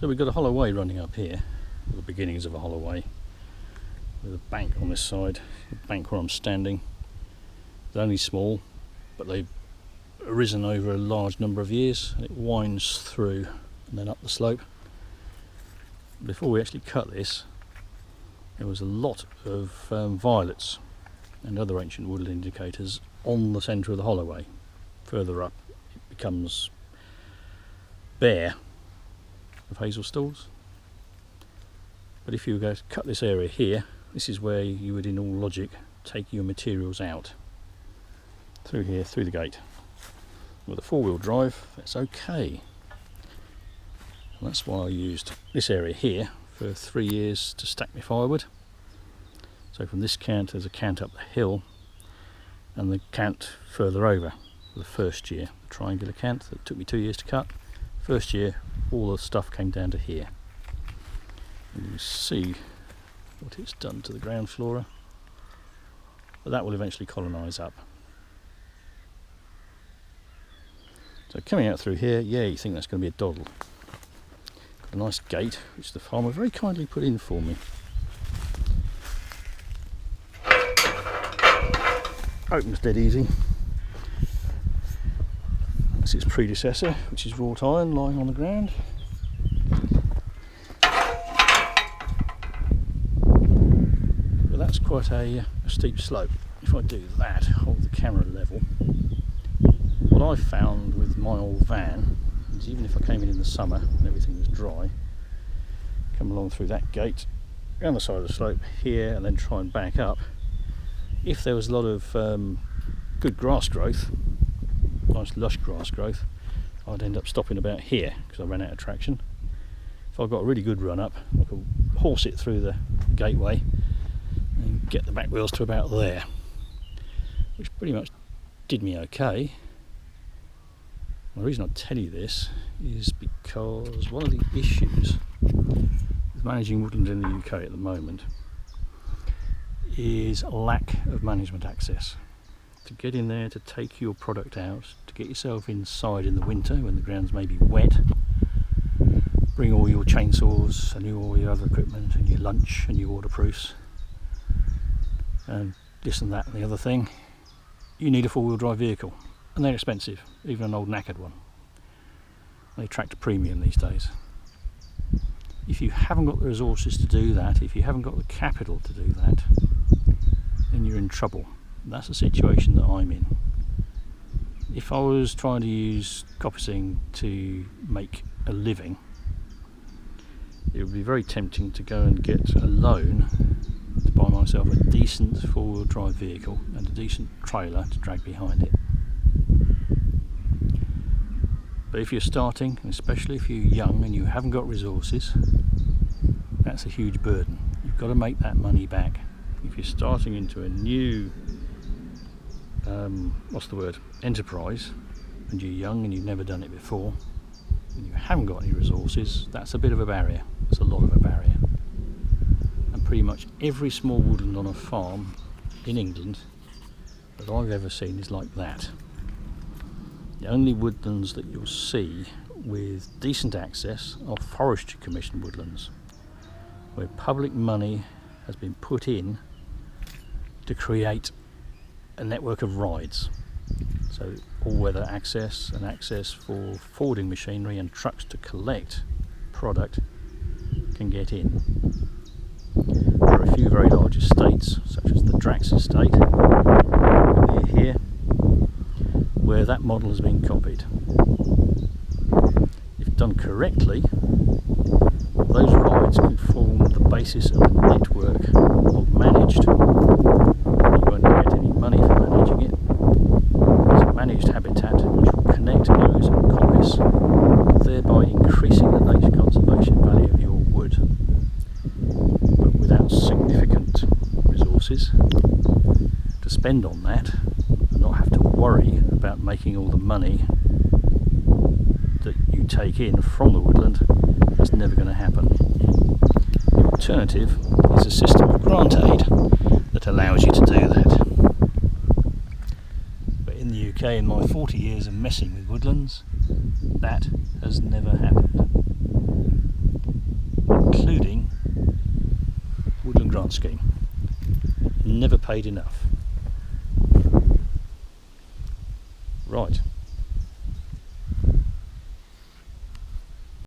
So we've got a hollow way running up here, or the beginnings of a hollow way, with a bank on this side. The bank where I'm standing, they're only small, but they've arisen over a large number of years, and it winds through and then up the slope. Before we actually cut this, there was a lot of violets and other ancient woodland indicators on the centre of the hollow way. Further up it becomes bare of hazel stools. But if you were going to cut this area here, this is where you would in all logic take your materials out. Through here, through the gate. With a four-wheel drive, that's okay. And that's why I used this area here for 3 years to stack my firewood. So from this cant, there's a cant up the hill, and the cant further over for the first year, the triangular cant that took me 2 years to cut. First year, all the stuff came down to here. And you see what it's done to the ground flora. But that will eventually colonise up. So coming out through here, yeah, you think that's going to be a doddle. Got a nice gate, which the farmer very kindly put in for me. Opens dead easy. That's its predecessor, which is wrought iron lying on the ground. But that's quite a steep slope. If I do that, hold the camera level, what I've found with my old van is even if I came in the summer and everything was dry, come along through that gate, down the side of the slope here, and then try and back up, if there was a lot of good grass growth, nice lush grass growth, I'd end up stopping about here because I ran out of traction. If I got a really good run up, I could horse it through the gateway and get the back wheels to about there, which pretty much did me okay. The reason I tell you this is because one of the issues with managing woodland in the UK at the moment is a lack of management access. To get in there, to take your product out, to get yourself inside in the winter when the ground's maybe wet, bring all your chainsaws and all your other equipment and your lunch and your waterproofs and this and that and the other thing, you need a four-wheel drive vehicle, and they're expensive, even an old knackered one. They attract a premium these days. If you haven't got the resources to do that, if you haven't got the capital to do that, then you're in trouble. That's the situation that I'm in. If I was trying to use coppicing to make a living, it would be very tempting to go and get a loan to buy myself a decent four-wheel drive vehicle and a decent trailer to drag behind it. But if you're starting, and especially if you're young and you haven't got resources, that's a huge burden. You've got to make that money back. If you're starting into a new enterprise, and you're young and you've never done it before, and you haven't got any resources, that's a bit of a barrier. It's a lot of a barrier. And pretty much every small woodland on a farm in England that I've ever seen is like that. The only woodlands that you'll see with decent access are forestry commission woodlands, where public money has been put in to create a network of rides. So all-weather access and access for forwarding machinery and trucks to collect product can get in. There are a few very large estates, such as the Drax estate near here, where that model has been copied. If done correctly, those rides can form the basis of a network of managed, you won't get any money for managing it, it's a managed habitat which will connect areas of coppice, thereby increasing the nature conservation value of your wood, but without significant resources to spend on that and not have to worry about making all the money that you take in from the woodland. That's never going to happen. The alternative is a system of grant aid that allows you to do that. But in the UK, in my 40 years of messing with woodlands, that has never happened. Development Grant Scheme. Never paid enough. Right.